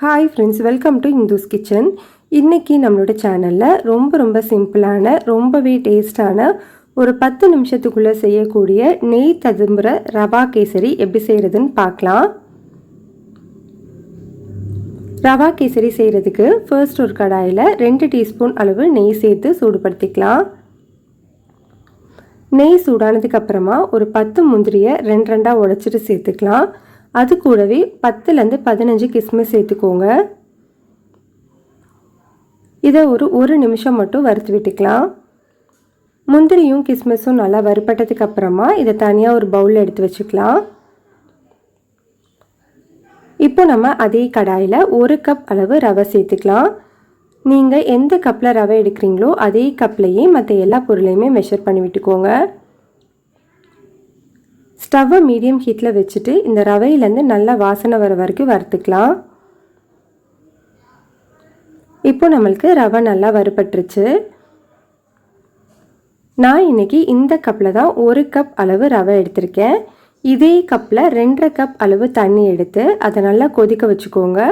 Hi friends, welcome to Indhu's kitchen. இன்றைக்கி நம்மளோட சேனலில் ரொம்ப சிம்பிளான ரொம்பவே டேஸ்டான ஒரு 10 நிமிஷத்துக்குள்ளே செய்யக்கூடிய நெய் ததும்புற ரவா கேசரி எப்படி செய்கிறதுன்னு பார்க்கலாம். ரவா கேசரி செய்கிறதுக்கு ஃபர்ஸ்ட் ஒரு கடாயில் 2 டீஸ்பூன் அளவு நெய் சேர்த்து சூடுபடுத்திக்கலாம். நெய் சூடானதுக்கப்புறமா ஒரு 10 முந்திரியை 2 உடைச்சிட்டு சேர்த்துக்கலாம். அது கூடவே 10லேருந்து 15 கிஸ்மிஸ் சேர்த்துக்கோங்க. இதை ஒரு நிமிஷம் மட்டும் வறுத்து விட்டுக்கலாம். முந்திரியும் கிஸ்மிஸும் நல்லா வறுப்பட்டதுக்கு அப்புறமா இதை தனியாக ஒரு பவுலில் எடுத்து வச்சுக்கலாம். இப்போ நம்ம அதே கடாயில் 1 கப் அளவு ரவை சேர்த்துக்கலாம். நீங்கள் எந்த கப்பில் ரவை எடுக்கிறீங்களோ அதே கப்லையே மற்ற எல்லா பொருளையுமே மெஷர் பண்ணி விட்டுக்கோங்க. ஸ்டவ்வை மீடியம் ஹீட்டில் வச்சுட்டு இந்த ரவையிலேருந்து நல்லா வாசனை வர வரைக்கும் வறுத்துக்கலாம். இப்போ நம்மளுக்கு ரவை நல்லா வறுபட்டுருச்சு. நான் இன்றைக்கி இந்த கப்பில் தான் 1 கப் அளவு ரவை எடுத்திருக்கேன். இதே கப்பில் 2.5 கப் அளவு தண்ணி எடுத்து அதை நல்லா கொதிக்க வச்சுக்கோங்க.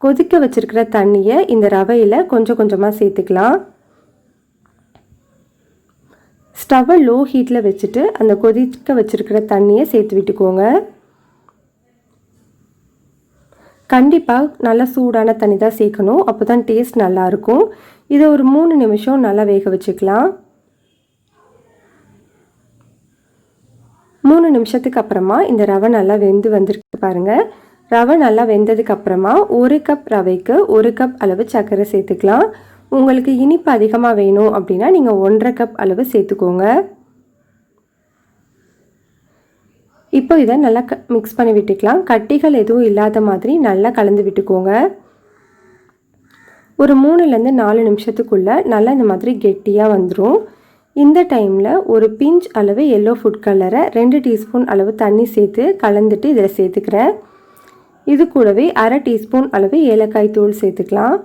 கொதிக்க வச்சுருக்கிற தண்ணியை இந்த ரவையில் கொஞ்சம் கொஞ்சமாக சேர்த்துக்கலாம். ஸ்டவ்வை லோ ஹீட்டில் வச்சுட்டு அந்த கொதிக்க வச்சுருக்கிற தண்ணியை சேர்த்து விட்டுக்கோங்க. கண்டிப்பாக நல்லா சூடான தண்ணி தான் சேர்க்கணும், அப்போ தான் டேஸ்ட் நல்லாயிருக்கும். இதை ஒரு 3 நிமிஷம் நல்லா வேக வச்சுக்கலாம். 3 நிமிஷத்துக்கு அப்புறமா இந்த ரவை நல்லா வெந்து வந்திருக்கு பாருங்கள். ரவை நல்லா வெந்ததுக்கு அப்புறமா 1 கப் ரவைக்கு 1 கப் அளவு சர்க்கரை சேர்த்துக்கலாம். உங்களுக்கு இனிப்பு அதிகமாக வேணும் அப்படின்னா நீங்கள் 1.5 கப் அளவு சேர்த்துக்கோங்க. இப்போ இதை நல்லா மிக்ஸ் பண்ணி விட்டுக்கலாம். கட்டிகள் எதுவும் இல்லாத மாதிரி நல்லா கலந்து விட்டுக்கோங்க. ஒரு 3லேருந்து 4 நிமிஷத்துக்குள்ளே நல்லா இந்த மாதிரி கெட்டியாக வந்துடும். இந்த டைமில் ஒரு பிஞ்ச் அளவு எல்லோ ஃபுட் கலரை 2 டீஸ்பூன் அளவு தண்ணி சேர்த்து கலந்துட்டு இதில் சேர்த்துக்கிறேன். இது கூடவே 1/2 டீஸ்பூன் அளவு ஏலக்காய் தூள் சேர்த்துக்கலாம்.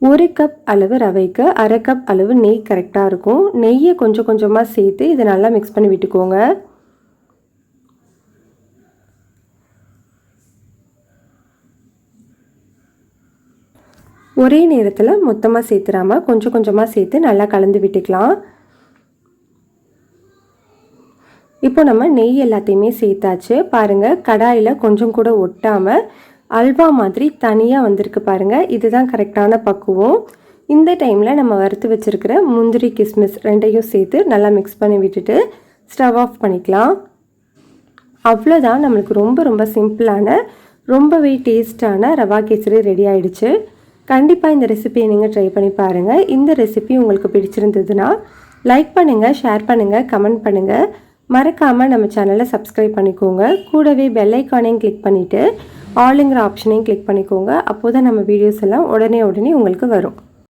1 கப் அளவு ரவைக்கு 1/2 கப் அளவு நெய் கரெக்டாக இருக்கும். நெய்யை கொஞ்சம் கொஞ்சமாக சேர்த்து இதை நல்லா மிக்ஸ் பண்ணி விட்டுக்கோங்க. ஒரே நேரத்தில் மொத்தமாக சேர்த்துடாமல் கொஞ்சம் கொஞ்சமாக சேர்த்து நல்லா கலந்து விட்டுக்கலாம். இப்போ நம்ம நெய் எல்லாத்தையுமே சேர்த்தாச்சு. பாருங்கள், கடாயில் கொஞ்சம் கூட ஒட்டாமல் அல்வா மாதிரி தனியாக வந்திருக்கு பாருங்கள். இதுதான் கரெக்டான பக்குவம். இந்த டைமில் நம்ம வறுத்து வச்சுருக்கிற முந்திரி கிஸ்மிஸ் 2யும் சேர்த்து நல்லா மிக்ஸ் பண்ணி விட்டுட்டு ஸ்டவ் ஆஃப் பண்ணிக்கலாம். அவ்வளோதான், நம்மளுக்கு ரொம்ப சிம்பிளான ரொம்பவே டேஸ்டான ரவா கேசரி ரெடி ஆகிடுச்சு. கண்டிப்பாக இந்த ரெசிபியை நீங்கள் ட்ரை பண்ணி பாருங்கள். இந்த ரெசிபி உங்களுக்கு பிடிச்சிருந்ததுன்னா லைக் பண்ணுங்கள், ஷேர் பண்ணுங்கள், கமெண்ட் பண்ணுங்கள். மறக்காமல் நம்ம சேனலை சப்ஸ்கிரைப் பண்ணிக்கோங்க. கூடவே பெல் ஐக்கானையும் கிளிக் பண்ணிவிட்டு ஆளுங்கிற ஆப்ஷனையும் கிளிக் பண்ணிக்கோங்க. அப்போ தான் நம்ம வீடியோஸ் எல்லாம் உடனே உங்களுக்கு வரும்.